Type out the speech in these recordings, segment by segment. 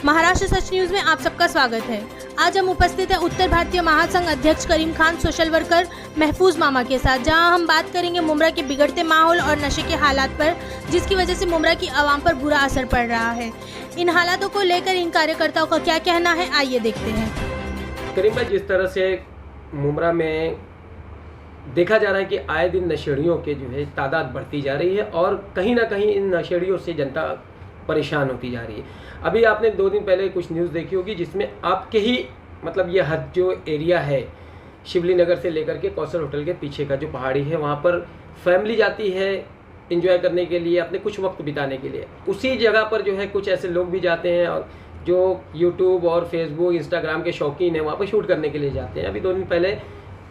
महाराष्ट्र सच news में आप सबका स्वागत है। आज हम उपस्थित हैं उत्तर भारतीय महासंघ अध्यक्ष करीम खान सोशल वर्कर महफूज मामा के साथ, जहां हम बात करेंगे मुमरा के बिगड़ते माहौल और नशे के हालात पर, जिसकी वजह से मुमरा की आवाम पर बुरा असर पड़ रहा है। इन हालातों को लेकर इन कार्यकर्ताओं का क्या कहना है, आइए देखते हैं। करीम भाई, जिस तरह से मुमरा में देखा जा रहा है कि आए दिन नशेड़ियों के जो है तादाद बढ़ती जा रही है और कहीं ना कहीं इन नशेड़ियों से जनता परेशान होती जा रही है। अभी आपने 2 दिन पहले कुछ न्यूज़ देखी होगी जिसमें आपके ही मतलब ये हद जो एरिया है शिवली नगर से लेकर के कौशल होटल के पीछे का जो पहाड़ी है, वहाँ पर फैमिली जाती है एंजॉय करने के लिए, अपने कुछ वक्त बिताने के लिए। उसी जगह पर जो है कुछ ऐसे लोग भी जाते हैं और जो यूट्यूब और फेसबुक इंस्टाग्राम के शौकीन हैं वहाँ पर शूट करने के लिए जाते हैं। अभी 2 दिन पहले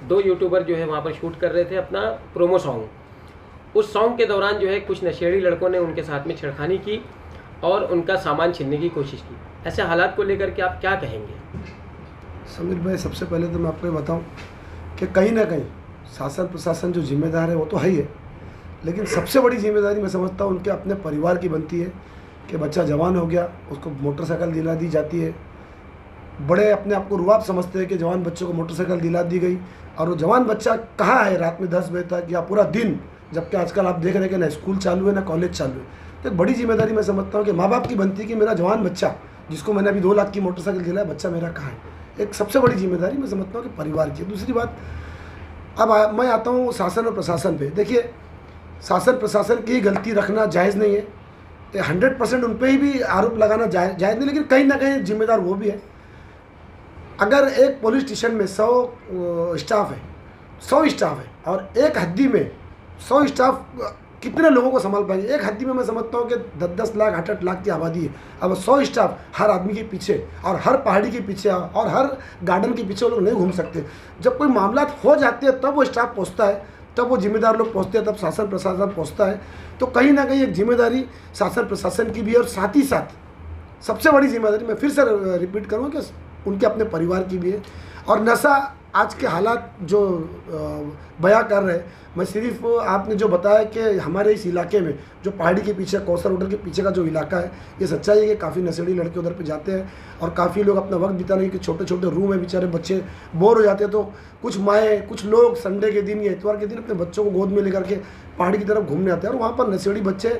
2 यूट्यूबर जो है वहाँ पर शूट कर रहे थे अपना प्रोमो सॉन्ग। उस सॉन्ग के दौरान जो है कुछ नशेड़ी लड़कों ने उनके साथ में छेड़खानी की और उनका सामान छीनने की कोशिश की। ऐसे हालात को लेकर के आप क्या कहेंगे? समीर भाई, सबसे पहले तो मैं आपको ये बताऊं कि कहीं ना कहीं शासन प्रशासन जो जिम्मेदार है वो तो है ही है, लेकिन सबसे बड़ी जिम्मेदारी मैं समझता हूँ उनके अपने परिवार की बनती है कि बच्चा जवान हो गया, उसको मोटरसाइकिल दिला दी जाती है। बड़े अपने आप को रुआब समझते हैं कि जवान बच्चों को मोटरसाइकिल दिला दी गई और वो जवान बच्चा कहाँ है रात में 10 बजे तक या पूरा दिन, जबकि आजकल आप देख रहे हैं कि ना स्कूल चालू है ना कॉलेज चालू है। तो एक बड़ी जिम्मेदारी मैं समझता हूँ कि माँ बाप की बनती है कि मेरा जवान बच्चा जिसको मैंने अभी 2 लाख की मोटरसाइकिल दिलाया, बच्चा मेरा कहाँ है। एक सबसे बड़ी जिम्मेदारी मैं समझता हूँ कि परिवार की। दूसरी बात, अब मैं आता हूँ शासन और प्रशासन पे। देखिए, शासन प्रशासन की गलती रखना जायज़ नहीं है, 100% उन पर ही भी आरोप लगाना जायज़ नहीं, लेकिन कहीं ना कहीं जिम्मेदार वो भी है। अगर एक पुलिस स्टेशन में 100 स्टाफ है, 100 स्टाफ है और एक हद्दी में 100 स्टाफ कितने लोगों को संभाल पाएंगे? एक हद्दी में मैं समझता हूँ कि 10-10 लाख 8-8 लाख की आबादी है। अब 100 स्टाफ हर आदमी के पीछे और हर पहाड़ी के पीछे और हर गार्डन के पीछे वो लोग नहीं घूम सकते। जब कोई मामला हो जाते हैं तब वो स्टाफ पहुँचता है, तब वो जिम्मेदार लोग पहुँचते हैं, तब शासन प्रशासन पहुँचता है। तो कहीं ना कहीं एक जिम्मेदारी शासन प्रशासन की भी है और साथ ही साथ सबसे बड़ी जिम्मेदारी मैं फिर से रिपीट करूँगा कि उनके अपने परिवार की भी है। और नशा आज के हालात जो बयां कर रहे हैं, मैं सिर्फ आपने जो बताया कि हमारे इस इलाके में जो पहाड़ी के पीछे कौशल होटल के पीछे का जो इलाका है, ये सच्चाई है कि काफ़ी नशेड़ी लड़के उधर पे जाते हैं और काफ़ी लोग अपना वक्त बिताने के छोटे छोटे रूम में बेचारे बच्चे बोर हो जाते हैं। तो कुछ माएँ कुछ लोग संडे के दिन या इतवार के दिन अपने बच्चों को गोद में लेकर के पहाड़ी की तरफ घूमने आते हैं और वहाँ पर नशेड़ी बच्चे,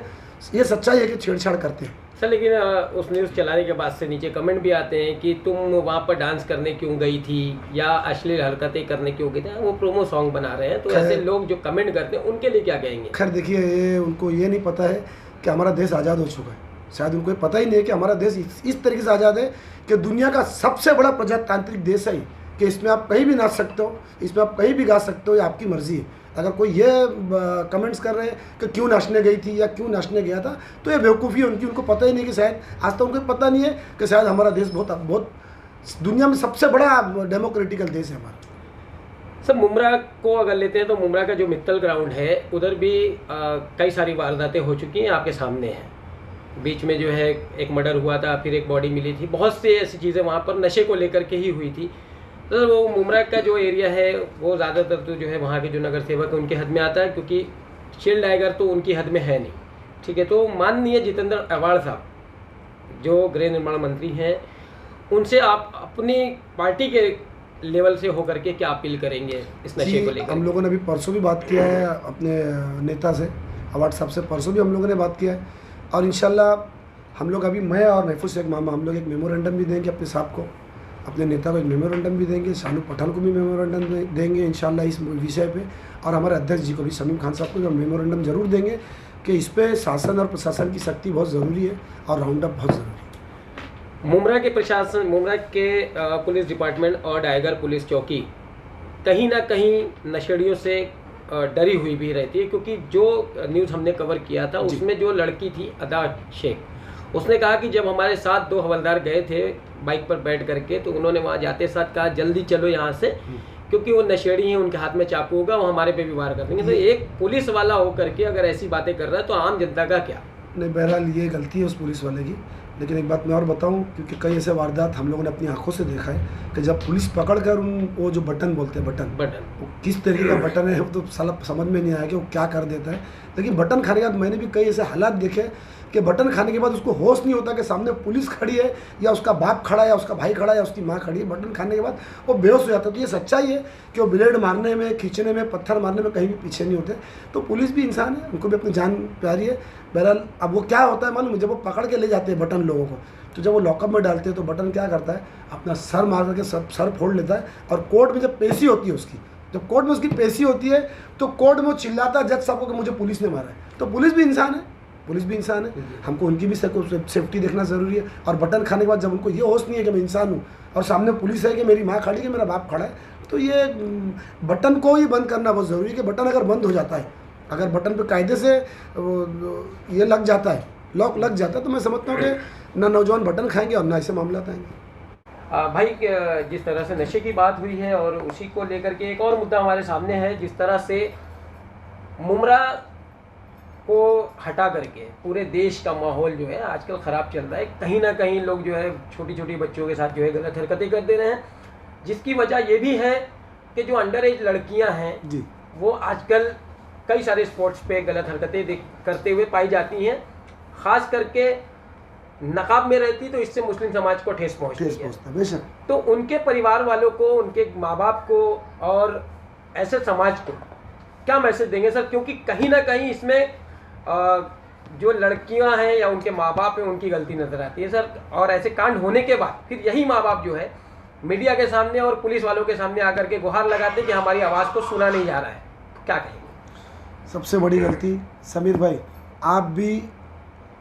ये सच्चाई है कि छेड़छाड़ करते हैं। सर, लेकिन उस न्यूज़ चलाने के बाद से नीचे कमेंट भी आते हैं कि तुम वहाँ पर डांस करने क्यों गई थी या अश्लील हरकतें करने क्यों गई थी, वो प्रोमो सॉन्ग बना रहे हैं। तो ऐसे लोग जो कमेंट करते हैं उनके लिए क्या कहेंगे? खैर देखिए, ये उनको ये नहीं पता है कि हमारा देश आज़ाद हो चुका है। शायद उनको पता ही नहीं है कि हमारा देश इस तरीके से आज़ाद है कि दुनिया का सबसे बड़ा प्रजातांत्रिक देश है कि इसमें आप कहीं भी नाच सकते हो, इसमें आप कहीं भी गा सकते हो, ये आपकी मर्ज़ी है। अगर कोई ये कमेंट्स कर रहे हैं कि क्यों नाचने गई थी या क्यों नाचने गया था, तो ये बेवकूफ़ी है उनकी। उनको पता ही नहीं कि शायद आज तक उनको पता नहीं है कि शायद हमारा देश बहुत दुनिया में सबसे बड़ा डेमोक्रेटिकल देश है हमारा। सर, मुमरा को अगर लेते हैं तो मुमरा का जो मित्तल ग्राउंड है उधर भी कई सारी वारदातें हो चुकी हैं, आपके सामने हैं। बीच में जो है एक मर्डर हुआ था, फिर एक बॉडी मिली थी, बहुत सी ऐसी चीज़ें वहाँ पर नशे को लेकर के ही हुई थी। तो वो मुमरा का जो एरिया है वो ज़्यादातर तो जो है वहाँ के जो नगर सेवक है उनके हद में आता है, क्योंकि शील्ड टाइगर तो उनकी हद में है नहीं। ठीक है, तो माननीय जितेंद्र अवाड़ साहब जो गृह निर्माण मंत्री हैं, उनसे आप अपनी पार्टी के लेवल से होकर के क्या अपील करेंगे इस नशे को लेकर? हम लोगों ने अभी परसों भी बात किया है अपने नेता से, अवाड़ साहब से परसों भी हम लोगों ने बात किया है और इंशाल्लाह हम लोग अभी, मैं और महफूज शेख मामा, हम लोग एक मेमोरेंडम भी देंगे अपने साहब को, अपने नेता को एक मेमोरेंडम भी देंगे, शानू पठान को भी मेमोरेंडम देंगे इंशाल्लाह इस विषय पे, और हमारे अध्यक्ष जी को भी, शमीम खान साहब को भी मेमोरेंडम जरूर देंगे कि इस पे शासन और प्रशासन की सख्ती बहुत ज़रूरी है और राउंड अप बहुत ज़रूरी है। मुमरा के प्रशासन, मुमरा के पुलिस डिपार्टमेंट और टाइगर पुलिस चौकी कहीं ना कहीं नशेड़ियों से डरी हुई भी रहती है, क्योंकि जो न्यूज़ हमने कवर किया था उसमें जो लड़की थी अदा शेख, उसने कहा कि जब हमारे साथ 2 हवलदार गए थे बाइक पर बैठ करके, तो उन्होंने वहाँ जाते साथ कहा जल्दी चलो यहाँ से, क्योंकि वो नशेड़ी हैं, उनके हाथ में चाकू होगा, वो हमारे पे भी वार कर देंगे। तो एक पुलिस वाला होकर के अगर ऐसी बातें कर रहा है तो आम जनता का क्या? नहीं, बहरहाल ये गलती है उस पुलिस वाले की, लेकिन एक बात मैं और बताऊं, क्योंकि कई ऐसे वारदात हम लोगों ने अपनी आंखों से देखा है कि जब पुलिस पकड़कर वो जो बटन बोलते हैं, बटन वो किस तरीके का बटन है वो तो साला समझ में नहीं आया कि वो क्या कर देता है। लेकिन बटन खाने के बाद मैंने भी कई ऐसे हालात देखे कि बटन खाने के बाद उसको होश नहीं होता कि सामने पुलिस खड़ी है या उसका बाप खड़ा है या उसका भाई खड़ा है या उसकी माँ खड़ी है। बटन खाने के बाद वो बेहोश हो जाता है। तो ये सच्चाई है कि वो ब्लेड मारने में, खींचने में, पत्थर मारने में कहीं भी पीछे नहीं होते। तो पुलिस भी इंसान है, उनको भी अपनी जान प्यारी है। बहरहाल अब वो क्या होता है मालूम, जब वो पकड़ के ले जाते हैं बटन लोगों को, तो जब वो लॉकअप में डालते हैं तो बटन क्या करता है, अपना सर मार करके सर फोड़ लेता है। और कोर्ट में जब पेशी होती है उसकी, जब कोर्ट में उसकी पेशी होती है तो कोर्ट में वो चिल्लाता है जज साहब को कि मुझे पुलिस ने मारा है। तो पुलिस भी इंसान है, पुलिस भी इंसान है, हमको उनकी भी सेफ्टी देखना ज़रूरी है। और बटन खाने के बाद जब उनको ये होश नहीं है कि मैं इंसान हूँ और सामने पुलिस है कि मेरी माँ खड़ी है, मेरा बाप खड़ा है, तो ये बटन को ही बंद करना बहुत ज़रूरी है। कि बटन अगर बंद हो जाता है, अगर बटन पे कायदे से ये लग जाता है, लॉक लग जाता है, तो मैं समझता हूँ कि ना नौजवान बटन खाएंगे और ना ऐसे मामला आएंगे। भाई जिस तरह से नशे की बात हुई है और उसी को लेकर के एक और मुद्दा हमारे सामने है, जिस तरह से मुमरा को हटा करके पूरे देश का माहौल जो है आजकल ख़राब चल रहा है। कहीं ना कहीं लोग जो है छोटी छोटी बच्चों के साथ जो है गलत हरकतें कर दे रहे हैं, जिसकी वजह ये भी है कि जो अंडर एज लड़कियां हैं जी, वो आजकल कई सारे स्पोर्ट्स पे गलत हरकतें करते हुए पाई जाती हैं। ख़ास करके नकाब में रहती तो इससे मुस्लिम समाज को ठेस पहुँचती है। बेशक। तो उनके परिवार वालों को, उनके माँ बाप को और ऐसे समाज को क्या मैसेज देंगे सर? क्योंकि कहीं ना कहीं इसमें जो लड़कियां हैं या उनके माँ बाप हैं उनकी गलती नज़र आती है सर। और ऐसे कांड होने के बाद फिर यही माँ बाप जो है मीडिया के सामने और पुलिस वालों के सामने आकर के गुहार लगाते हैं कि हमारी आवाज़ को सुना नहीं जा रहा है। तो क्या कहेंगे? सबसे बड़ी गलती समीर भाई, आप भी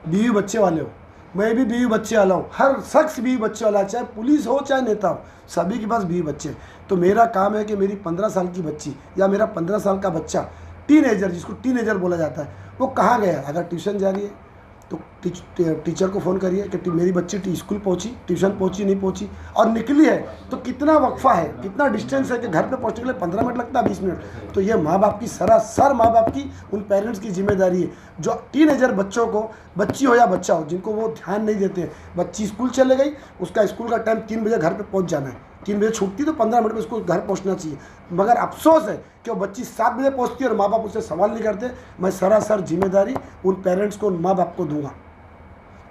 बीवी बच्चे वाले हो, मैं भी बीवी बच्चे वाला हूँ, हर शख्स बीवी बच्चे वाला, चाहे पुलिस हो चाहे नेता हो, सभी के पास बीवी बच्चे। तो मेरा काम है कि मेरी 15 साल की बच्ची या मेरा 15 साल का बच्चा, टीनेजर, जिसको टीनेजर बोला जाता है, वो कहाँ गया। अगर ट्यूशन जा रही है तो टीचर को फ़ोन करिए कि मेरी बच्ची स्कूल पहुंची, ट्यूशन पहुंची, नहीं पहुंची, और निकली है तो कितना वक्फा है, कितना डिस्टेंस है कि घर पे पहुंचने के लिए 15 मिनट लगता है, 20 मिनट। तो ये माँ बाप की, सरासर माँ बाप की, उन पेरेंट्स की जिम्मेदारी है जो टीनेजर बच्चों को, बच्ची हो या बच्चा हो, जिनको वो ध्यान नहीं देते हैं। बच्ची स्कूल चले गई, उसका स्कूल का टाइम 3 बजे घर पर पहुँच जाना है, 3 बजे छूटती तो 15 मिनट में उसको घर पहुंचना चाहिए। मगर अफसोस है कि वो बच्ची 7 बजे पहुंचती है और माँ बाप उससे सवाल नहीं करते। मैं सरासर जिम्मेदारी उन पेरेंट्स को, उन माँ बाप को दूंगा।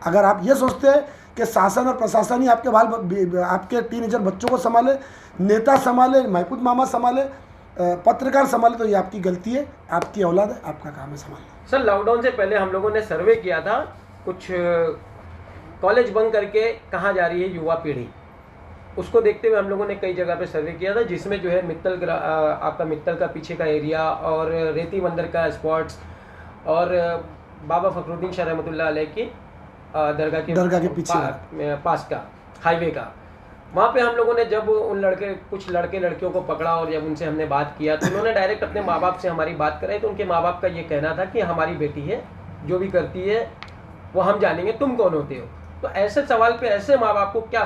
अगर आप ये सोचते हैं कि शासन और प्रशासन ही आपके टीनेजर बच्चों को संभाले, नेता संभाले, महफूज मामा संभाले, पत्रकार संभाले, तो ये आपकी गलती है, आपकी औलाद है, आपका काम है संभालना। सर, लॉकडाउन से पहले हम लोगों ने सर्वे किया था, कुछ कॉलेज बंद करके कहाँ जा रही है युवा पीढ़ी, उसको देखते हुए हम लोगों ने कई जगह पे सर्वे किया था, जिसमें जो है आपका मित्तल का पीछे का एरिया और रेती मंदिर का स्पॉट्स और बाबा फखरुद्दीन शाह रहमतुल्लाह अलैह की दरगाह के पीछे पास का हाईवे का, वहाँ पे हम लोगों ने जब कुछ लड़के लड़कियों को पकड़ा और जब उनसे हमने बात किया तो उन्होंने डायरेक्ट अपने माँ बाप से हमारी बात कराई। तो उनके माँ बाप का ये कहना था कि हमारी बेटी है, जो भी करती है वो हम जानेंगे, तुम कौन होते हो। तो ऐसे सवाल पे ऐसे माँ बाप को क्या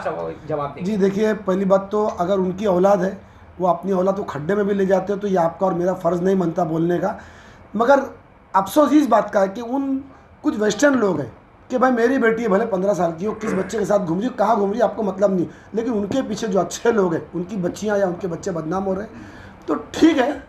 जवाब देंगे? जी देखिए, पहली बात तो अगर उनकी औलाद है, वो अपनी औलाद को खड्डे में भी ले जाते हो, तो ये आपका और मेरा फ़र्ज़ नहीं बनता बोलने का। मगर अफसोस इस बात का है कि उन कुछ वेस्टर्न लोग हैं कि भाई मेरी बेटी है, भले 15 साल की हो, किस बच्चे के साथ घूम रही हो, कहाँ घूम रही है, आपको मतलब नहीं, लेकिन उनके पीछे जो अच्छे लोग हैं, उनकी बच्चियाँ या उनके बच्चे बदनाम हो रहे हैं। तो ठीक है,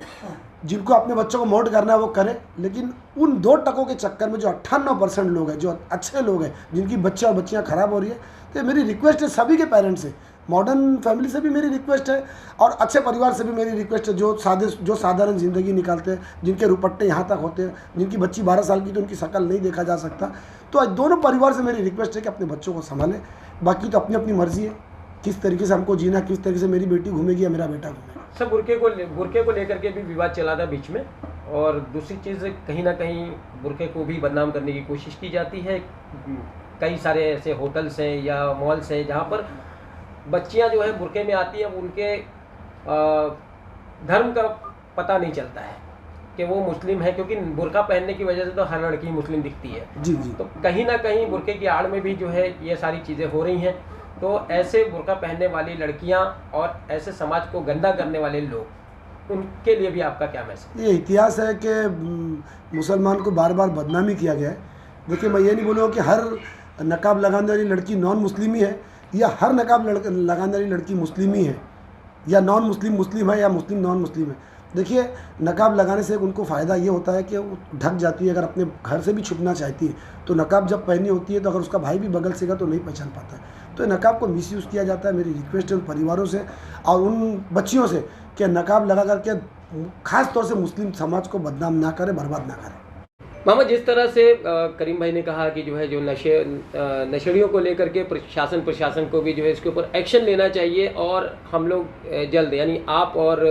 जिनको अपने बच्चों को मोल्ड करना है वो करे, लेकिन उन 2 टकों के चक्कर में जो 98% लोग हैं, जो अच्छे लोग हैं, जिनकी बच्चे और बच्चियाँ ख़राब हो रही है, तो मेरी रिक्वेस्ट है सभी के पेरेंट्स से, मॉडर्न फैमिली से भी मेरी रिक्वेस्ट है और अच्छे परिवार से भी मेरी रिक्वेस्ट है, जो साधारण ज़िंदगी निकालते हैं, जिनके रुपट्टे यहाँ तक होते हैं, जिनकी बच्ची 12 साल की तो उनकी शक्ल नहीं देखा जा सकता। तो दोनों परिवार से मेरी रिक्वेस्ट है कि अपने बच्चों को संभालें। बाकी तो अपनी अपनी मर्ज़ी है किस तरीके से हमको जीना, किस तरीके से मेरी बेटी घूमेगी या मेरा बेटा घूमेगा। सब बुरके को लेकर के भी विवाद चला था बीच में, और दूसरी चीज़ कहीं ना कहीं बुरके को भी बदनाम करने की कोशिश की जाती है। कई सारे ऐसे होटल्स हैं या मॉल्स हैं जहाँ पर बच्चियाँ जो है बुरके में आती हैं, उनके धर्म का पता नहीं चलता है कि वो मुस्लिम है, क्योंकि बुरका पहनने की वजह से तो हर लड़की मुस्लिम दिखती है। जी जी। तो कहीं ना कहीं बुरके की आड़ में भी जो है ये सारी चीज़ें हो रही हैं। तो ऐसे बुरका पहनने वाली लड़कियां और ऐसे समाज को गंदा करने वाले लोग, उनके लिए भी आपका क्या मैसेज? ये इतिहास है कि मुसलमान को बार बार बदनामी किया गया है। देखिए, मैं ये नहीं बोलूँगा कि हर नकाब लगाने वाली लड़की नॉन मुस्लिम ही है या हर नकाब लगाने वाली लड़की मुस्लिम ही है या नॉन मुस्लिम मुस्लिम है या मुस्लिम नॉन मुस्लिम है। देखिए, नकाब लगाने से उनको फ़ायदा ये होता है कि वो ढक जाती है। अगर अपने घर से भी छुपना चाहती है तो नकाब जब पहनी होती है तो अगर उसका भाई भी बगल से तो नहीं पहचान पाता है। तो नकाब को मिसयूज़ किया जाता है। मेरी रिक्वेस्ट है उन परिवारों से और उन बच्चियों से कि नकाब लगा करके ख़ास तौर से मुस्लिम समाज को बदनाम ना करें, बर्बाद ना करें। मामा, जिस तरह से करीम भाई ने कहा कि जो है जो नशेड़ियों को लेकर के प्रशासन को भी जो है इसके ऊपर एक्शन लेना चाहिए और हम लोग जल्द, यानी आप और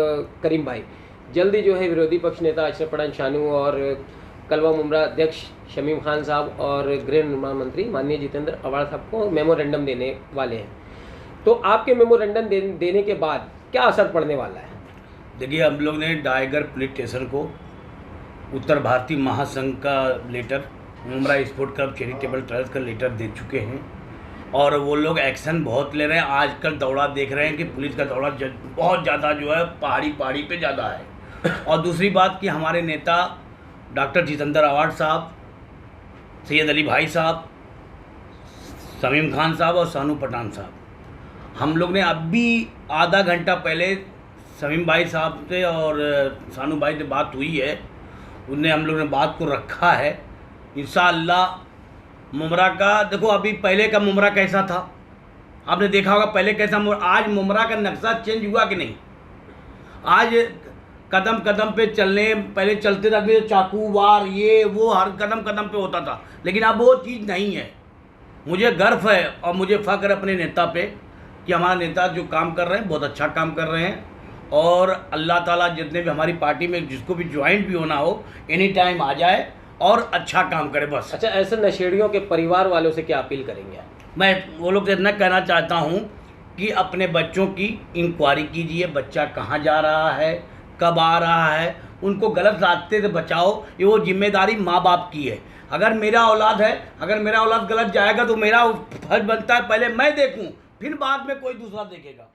करीम भाई जल्दी जो है विरोधी पक्ष नेता अशरफ पठान शानू और कलवा मुमरा अध्यक्ष शमीम खान साहब और गृह निर्माण मंत्री माननीय जितेंद्र आवाड़ साहब को मेमोरेंडम देने वाले हैं। तो आपके मेमोरेंडम देने के बाद क्या असर पड़ने वाला है? देखिए, हम लोग ने डायगर पुलिस स्टेशन को उत्तर भारतीय महासंघ का letter, Mumra sport club charitable trust का लेटर दे चुके हैं और वो लोग एक्शन बहुत ले रहे हैं। आजकल दौड़ा देख रहे हैं कि पुलिस का दौड़ा बहुत ज़्यादा जो है पहाड़ी पे ज़्यादा है। और दूसरी बात कि हमारे नेता डॉक्टर जितेंद्र आवाड़ साहब, सैयद अली भाई साहब, शमीम खान साहब और शानू पठान साहब, हम लोग ने अभी आधा घंटा पहले शमीम भाई साहब से और शानू भाई से बात हुई है। उनने हम लोग ने बात को रखा है। इंशाअल्लाह मुमरा का, देखो अभी पहले का मुमरा कैसा था आपने देखा होगा, पहले कैसा आज मुमरा का नक्शा चेंज हुआ कि नहीं? आज कदम कदम पे चलने, पहले चलते रहते चाकू वार ये वो हर कदम कदम पे होता था, लेकिन अब वो चीज़ नहीं है। मुझे गर्व है और मुझे फ़ख्र है अपने नेता पे कि हमारा नेता जो काम कर रहे हैं बहुत अच्छा काम कर रहे हैं और अल्लाह ताला जितने भी हमारी पार्टी में जिसको भी ज्वाइंट भी होना हो एनी टाइम आ जाए और अच्छा काम करे बस। अच्छा, ऐसे नशेड़ियों के परिवार वालों से क्या अपील करेंगे आप? मैं वो लोग से इतना कहना चाहता हूँ कि अपने बच्चों की इंक्वायरी कीजिए, बच्चा कहाँ जा रहा है, कब आ रहा है, उनको गलत रास्ते से बचाओ। ये वो जिम्मेदारी माँ बाप की है। अगर मेरा औलाद है, अगर मेरा औलाद गलत जाएगा तो मेरा फर्ज बनता है पहले मैं देखूँ, फिर बाद में कोई दूसरा देखेगा।